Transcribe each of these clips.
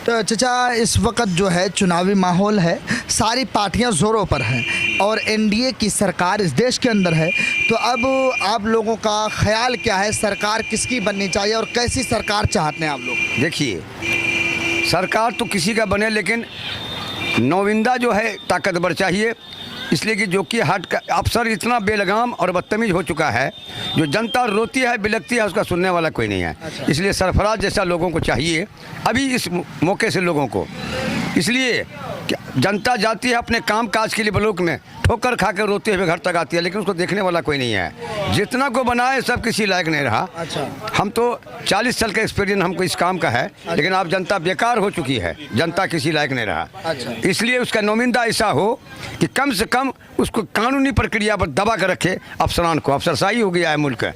तो चचा, इस वक्त जो है चुनावी माहौल है, सारी पार्टियां जोरों पर हैं और एनडीए की सरकार इस देश के अंदर है। तो अब आप लोगों का ख्याल क्या है, सरकार किसकी बननी चाहिए और कैसी सरकार चाहते हैं आप लोग? देखिए, सरकार तो किसी का बने, लेकिन नौविंदा जो है ताकतवर चाहिए। इसलिए कि जो कि हट का अफसर इतना बेलगाम और बदतमीज हो चुका है, जो जनता रोती है बिलखती है, उसका सुनने वाला कोई नहीं है। इसलिए सरफराज जैसा लोगों को चाहिए अभी इस मौके से लोगों को। इसलिए कि जनता जाती है अपने काम काज के लिए ब्लॉक में, ठोकर खा कर रोते हुए घर तक आती है, लेकिन उसको देखने वाला कोई नहीं है। जितना को बनाए सब किसी लायक नहीं रहा। हम तो 40 साल का एक्सपीरियंस हमको इस काम का है, लेकिन अब जनता बेकार हो चुकी है, जनता किसी लायक नहीं रहा। इसलिए उसका नुमाइंदा ऐसा हो कि कम से कम उसको कानूनी प्रक्रिया पर दबा कर रखे अफसरान को। अफसरशाही हो गया है मुल्क,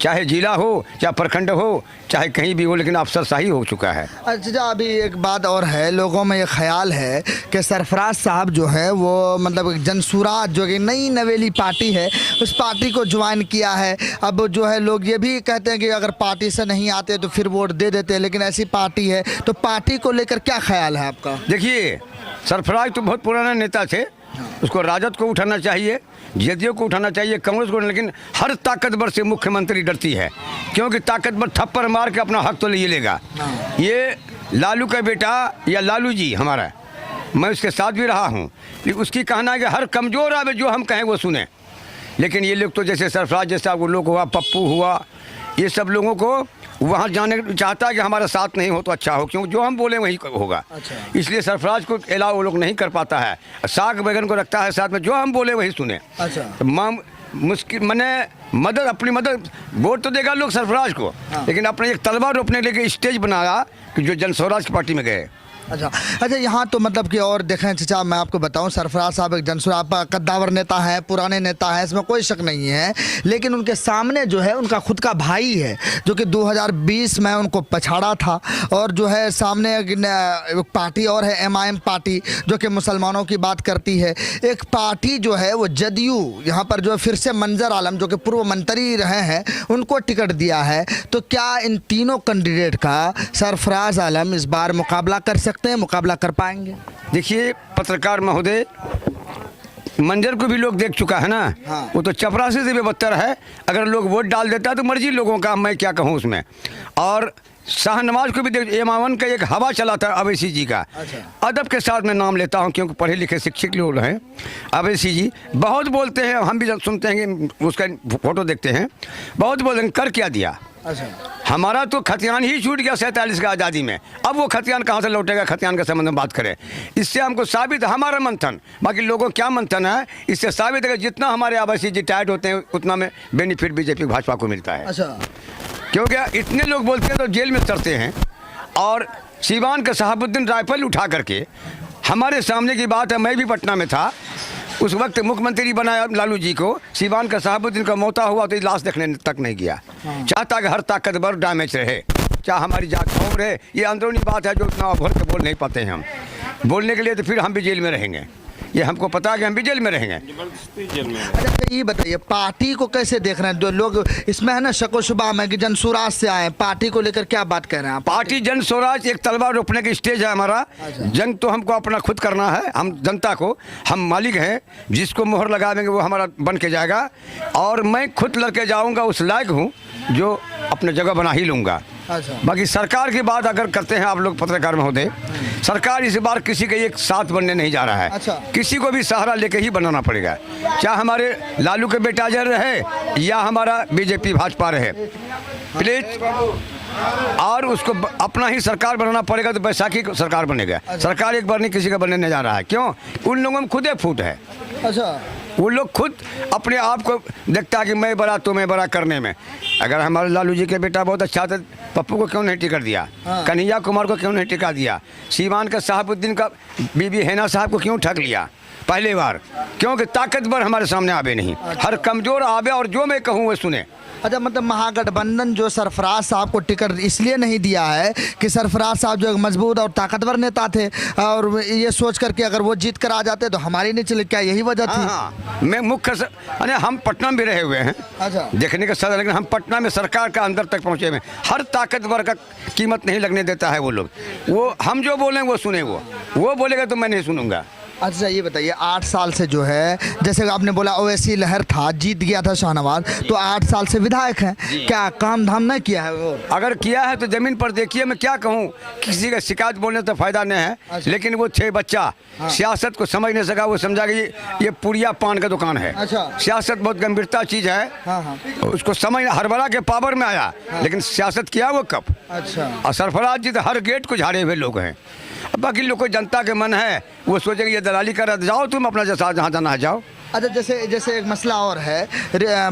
चाहे जिला हो, चाहे प्रखंड हो, चाहे कहीं भी हो, लेकिन अफसरशाही हो चुका है। अच्छा, अभी एक बात और है, लोगों में ये ख्याल है कि सरफराज साहब जो है वो मतलब जनसुराज जो कि नई नवेली पार्टी है, उस पार्टी को ज्वाइन किया है। अब जो है लोग ये भी कहते हैं कि अगर पार्टी से नहीं आते तो फिर वोट दे देते हैं, लेकिन ऐसी पार्टी है, तो पार्टी को लेकर क्या ख्याल है आपका? देखिए, सरफराज तो बहुत पुराने नेता थे, उसको राजद को उठाना चाहिए, जेडीयू को उठाना चाहिए, कांग्रेस को, लेकिन हर ताकतवर से मुख्यमंत्री डरती है, क्योंकि ताकतवर थप्पड़ मार के अपना हक तो ले लेगा। ये लालू का बेटा या लालू जी हमारा, मैं उसके साथ भी रहा हूँ, उसकी कहना है कि हर कमज़ोर आवे जो हम कहें वो सुने। लेकिन ये लोग तो जैसे सरफराज जैसा वो लोग हुआ, पप्पू हुआ, ये सब लोगों को वहाँ जाने चाहता है कि हमारा साथ नहीं हो तो अच्छा हो, क्योंकि जो हम बोले वही होगा। इसलिए सरफराज को अलावा वो लोग नहीं कर पाता है, साग बैगन को रखता है साथ में, जो हम बोले वही सुने। तो मुश्किल मैंने मदद, अपनी मदद, वोट तो देगा लोग सरफराज को, लेकिन अपने एक तलवार रोपने के लिए स्टेज बनाया कि जो जनस्वराज की पार्टी में गए। अच्छा, यहाँ तो मतलब कि और देखें चचा, मैं आपको बताऊं, सरफराज साहब एक जनसुराज कद्दावर नेता है, पुराने नेता है, इसमें कोई शक नहीं है, लेकिन उनके सामने जो है उनका खुद का भाई है जो कि 2020 में उनको पछाड़ा था, और जो है सामने एक पार्टी और है MIM पार्टी जो कि मुसलमानों की बात करती है। एक पार्टी जो है वो जदयू, यहाँ पर जो है फिर से मंजर आलम जो कि पूर्व मंत्री रहे हैं उनको टिकट दिया है। तो क्या इन तीनों कैंडिडेट का सरफराज आलम इस बार मुकाबला कर सकते हैं, मुकाबला कर पाएंगे? देखिए, पत्रकार महोदय, मंजर को भी लोग देख चुका है ना। वो तो चपरासी से भी बदतर है। अगर लोग वोट डाल देता है तो मर्जी लोगों का, मैं क्या कहूँ उसमें। और शाहनवाज को भी देख, एमावन का एक हवा चला था अवैसी जी का। अदब के साथ मैं नाम लेता हूँ क्योंकि पढ़े लिखे शिक्षित लोग हैं। अवैसी जी बहुत बोलते हैं, हम भी सुनते हैं कि उसका फोटो देखते हैं, बहुत बोलते हैं, कर क्या दिया। हमारा तो खतियान ही छूट गया 47 का आज़ादी में, अब वो खतियान कहाँ से लौटेगा? खतियान के संबंध में बात करें, इससे हमको साबित, हमारा मंथन, बाकी लोगों क्या मंथन है, इससे साबित है कि जितना हमारे आवासी जी टाइट होते हैं उतना में बेनिफिट बीजेपी भाजपा को मिलता है। क्योंकि इतने लोग बोलते हैं तो जेल में चढ़ते हैं। और सीवान का शहाबुद्दीन राइफल उठा करके, हमारे सामने की बात है, मैं भी पटना में था, उस वक्त मुख्यमंत्री बनाया लालू जी को, सीवान का शहाबुद्दीन का मौता हुआ तो लाश देखने तक नहीं गया। चाहता कि हर ताकतवर डैमेज रहे, चाहे हमारी जात कौम रहे। ये अंदरूनी बात है जो इतना भर के बोल नहीं पाते हैं हम। बोलने के लिए तो फिर हम भी जेल में रहेंगे, ये हमको पता है कि हम भी जेल में रहेंगे। अच्छा, ये बताइए, पार्टी को कैसे देख रहे हैं? जो लोग इसमें है ना शको शुबा में कि जनसुराज से आए, पार्टी को लेकर क्या बात कह रहे हैं आप? पार्टी जनस्वराज एक तलवार रोपने की स्टेज है हमारा। जंग तो हमको अपना खुद करना है, हम जनता को, हम मालिक हैं, जिसको मोहर लगा देंगे वो हमारा बन के जाएगा। और मैं खुद लड़के जाऊँगा, उस लायक हूँ जो अपने जगह बना ही लूँगा। बाकी सरकार की बात अगर करते हैं आप लोग पत्रकार महोदय, सरकार इस बार किसी के एक साथ बनने नहीं जा रहा है। किसी को भी सहारा लेके ही बनाना पड़ेगा, चाहे हमारे लालू के बेटा जर रहे या हमारा बीजेपी भाजपा रहे, प्लीज। और उसको अपना ही सरकार बनाना पड़ेगा, तो बैसाखी को सरकार बनेगा। सरकार एक बार नहीं किसी का बनने नहीं जा रहा है। क्यों? उन लोगों में खुद एक फूट है। वो लोग खुद अपने आप को देखता है कि मैं बड़ा तो मैं बड़ा करने में। अगर हमारे लालू जी के बेटा बहुत अच्छा था, पप्पू को क्यों नहीं टिकट दिया? कन्हैया कुमार को क्यों नहीं टिका दिया? सीवान का शहाबुद्दीन का बीबी हैना साहब को क्यों ठग लिया पहले बार? क्योंकि ताकतवर हमारे सामने आवे नहीं, हर कमज़ोर आवे और जो मैं कहूँ वो सुने। अच्छा, मतलब महागठबंधन जो सरफराज साहब को टिकट इसलिए नहीं दिया है कि सरफराज साहब जो एक मजबूत और ताकतवर नेता थे और ये सोच करके अगर वो जीत कर आ जाते तो हमारी नहीं चले, क्या यही वजह थी? हाँ, मैं मुख्य अरे हम पटना में रहे हुए हैं, अच्छा, देखने का सर, लेकिन हम पटना में सरकार का अंदर तक पहुँचे हुए हैं। हर ताकतवर का कीमत नहीं लगने देता है वो लोग। वो हम जो बोलें वो सुने, वो बोलेगा तो मैं नहीं सुनूंगा। अच्छा ये बताइए, 8 साल से जो है, जैसे आपने बोला ओवैसी लहर था, जीत गया था शाहनवाज, तो 8 साल से विधायक हैं, क्या काम धाम नहीं किया है वो? अगर किया है तो जमीन पर देखिए, मैं क्या कहूँ, किसी का शिकायत बोलने तो फायदा नहीं है। अच्छा। लेकिन वो 6 बच्चा सियासत को समझ नहीं सका, वो समझा कि ये पुड़िया पान का दुकान है। अच्छा। सियासत बहुत गंभीरता चीज है। हाँ। उसको समझ हरबरा के पावर में आया, लेकिन सियासत किया वो कब? अच्छा, और सरफराज जी तो हर गेट को झाड़े हुए लोग हैं। अब बाकी लोग को जनता के मन है, वो सोचेंगे ये दलाली कर, जाओ तुम अपना जैसा जहाँ जाना है जाओ। अच्छा, जैसे एक मसला और है,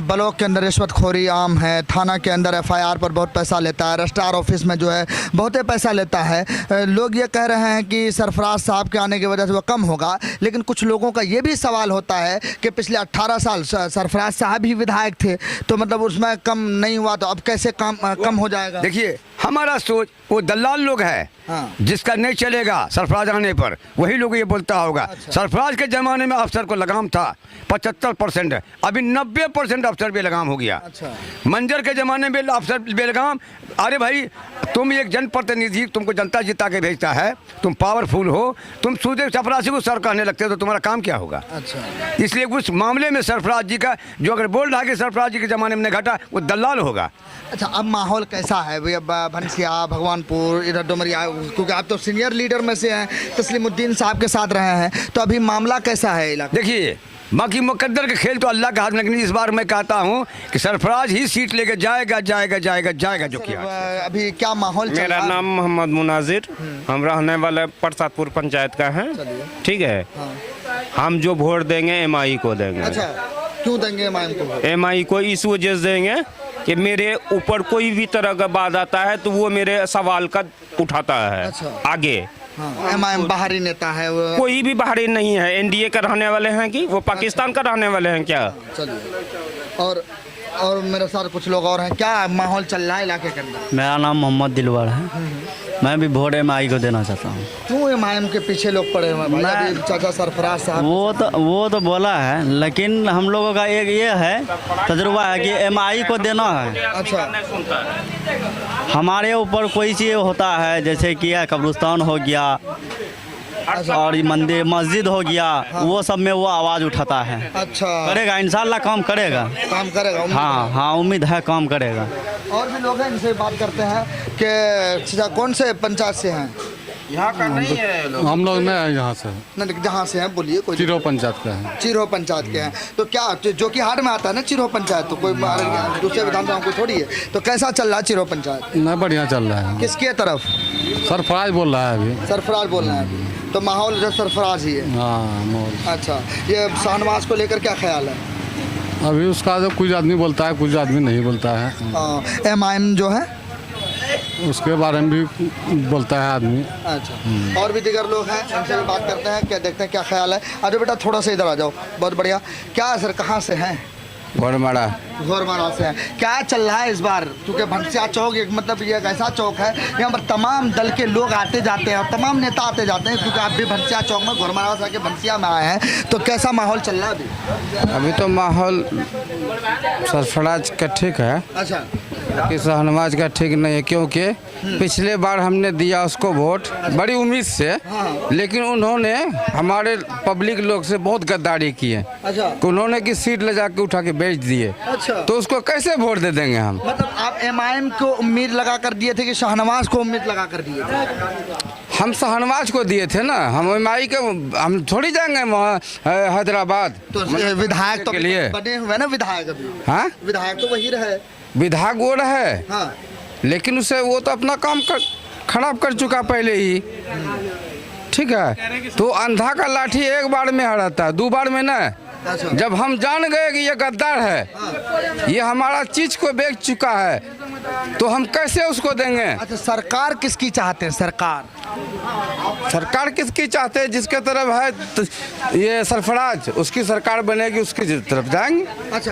ब्लॉक के अंदर रिश्वतखोरी आम है, थाना के अंदर एफआईआर पर बहुत पैसा लेता है, रजिस्ट्रार ऑफिस में जो है बहुत ही पैसा लेता है। लोग ये कह रहे हैं कि सरफराज साहब के आने की वजह से वो कम होगा, लेकिन कुछ लोगों का ये भी सवाल होता है कि पिछले 18 साल सरफराज साहब ही विधायक थे, तो मतलब उसमें कम नहीं हुआ, तो अब कैसे कम हो जाएगा? देखिए हमारा सोच, वो दलाल लोग है। हाँ। जिसका नहीं चलेगा सरफराज आने पर, वही लोग ये बोलता होगा। अच्छा। सरफराज के जमाने में अफसर को लगाम था 75%, अभी 90% अफसर बेलगाम हो गया। अच्छा। मंजर के जमाने में अफसर बेलगाम। अरे भाई, तुम एक जनप्रतिनिधि, तुमको जनता जिता के भेजता है, तुम पावरफुल हो, तुम सीधे चपरासी को सर कहने लगते हो तो तुम्हारा काम क्या होगा? अच्छा। इसलिए उस मामले में सरफराज जी का जो अगर बोल रहा है कि सरफराज जी के जमाने में नहीं घटा, वो दलाल होगा। अच्छा, अब माहौल कैसा है भैया? भनसिया, भगवानपुर, इधर डुमरिया, क्योंकि आप तो सीनियर लीडर में से हैं, तस्लीमुद्दीन साहब के साथ रहे हैं, तो अभी मामला कैसा है इलाके? देखिए, बाकी मुकद्दर के खेल तो अल्लाह का हाथ में, लेकिन इस बार मैं कहता हूँ कि सरफराज ही सीट लेके जाएगा जो किया। अभी क्या माहौल चल मेरा रहा है? नाम मोहम्मद मुनाजिर, हम रहने वाले प्रसादपुर पंचायत का है। ठीक है, हम जो वोट देंगे एमआई को देंगे। अच्छा, क्यों देंगे एमआईएम को? एमआई को इस वजह से देंगे कि मेरे ऊपर कोई भी तरह का बात आता है तो वो मेरे सवाल का उठाता है। अच्छा। आगे एमआईएम बाहरी नेता है वो? कोई भी बाहरी नहीं है। एनडीए का रहने वाले हैं कि वो पाकिस्तान का रहने वाले हैं क्या? चलिए, और मेरे साथ कुछ लोग और हैं। क्या माहौल चल रहा है इलाके के अंदर? मेरा नाम मोहम्मद दिलवर है, मैं भी वोट एमआई को देना चाहता हूँ। क्यों एमआईएम के पीछे लोग पड़े हुए हैं भाई? अभी चाचा सरफराज साहब वो तो बोला है, लेकिन हम लोगों का एक ये है तजुर्बा है कि एमआई को देना है। अच्छा। हमारे ऊपर कोई चीज़ होता है, जैसे कि कब्रिस्तान हो गया और मंदिर मस्जिद हो गया, वो सब में वो आवाज़ उठाता है। अच्छा, करेगा इंशाल्लाह, काम करेगा। काम करेगा? हाँ, उम्मीद है काम करेगा। और भी लोग हैं, इनसे बात करते हैं कि चाचा कौन से पंचायत से हैं? यहाँ का नहीं है। हम लोग नहीं है यहाँ से, नहीं, जहाँ से हैं बोलिए। कोई चिरो पंचायत का है। चिरो पंचायत के हैं, तो क्या जो कि हाट में आता है ना चिरो पंचायत, तो कोई दूसरे विधानसभा को थोड़ी है, तो कैसा चल रहा है चिरो पंचायत? नहीं, बढ़िया चल रहा है। किसके तरफ? सरफराज बोल रहा है अभी। सरफराज बोल रहे हैं अभी, तो माहौल जो सरफराज ही है। हाँ, मोल। अच्छा, ये शाहनवाज को लेकर क्या ख्याल है? अभी उसका जो कुछ आदमी बोलता है, कुछ आदमी नहीं बोलता है। एमआईएम जो है उसके बारे में भी बोलता है आदमी। अच्छा, और भी दीगर लोग हैं, उनसे भी बात करते हैं, क्या देखते हैं क्या ख्याल है। अरे बेटा थोड़ा सा इधर आ जाओ। बहुत बढ़िया। क्या है सर, कहाँ से हैं? घोड़माड़ा। घोड़माड़ा से हैं। क्या चल रहा है इस बार? क्योंकि भनसिया चौक एक मतलब ये एक ऐसा चौक है, यहाँ पर तमाम दल के लोग आते जाते हैं और तमाम नेता आते जाते हैं, क्योंकि आप भी भनसिया चौक में घोड़माड़ा से आके भनसिया में आए हैं, तो कैसा माहौल चल रहा है अभी? अभी तो माहौल सरफराज का ठीक है, अच्छा। कि शाहनवाज का ठीक नहीं है, क्योंकि पिछले बार हमने दिया उसको वोट बड़ी उम्मीद से, लेकिन उन्होंने हमारे पब्लिक लोग से बहुत गद्दारी की है। अच्छा। उन्होंने की सीट ले जाके उठा के बेच दिए। अच्छा। तो उसको कैसे वोट दे देंगे हम? मतलब आप एमआईएम को उम्मीद लगा कर दिए थे कि शाहनवाज को उम्मीद लगा कर दिए थे? हम शाहनवाज को दिए थे ना, हम एमआई के हम थोड़ी जाएंगे वहाँ हैदराबाद। तो विधायक तो के लिए बने हुए ना, विधायक अभी। हाँ, विधायक तो वही रहे। विधायक वो रहे, हाँ, लेकिन उसे वो तो अपना काम खराब कर चुका पहले ही। ठीक है, तो अंधा का लाठी एक बार में हराता है, 2 बार में ना। अच्छा। जब हम जान गए कि ये गद्दार है, ये हमारा चीज को बेच चुका है, तो हम कैसे उसको देंगे? अच्छा, सरकार किसकी चाहते हैं? सरकार किसकी चाहते हैं? जिसके तरफ है ये सरफराज, उसकी सरकार बनेगी, उसकी तरफ जाएंगे। अच्छा।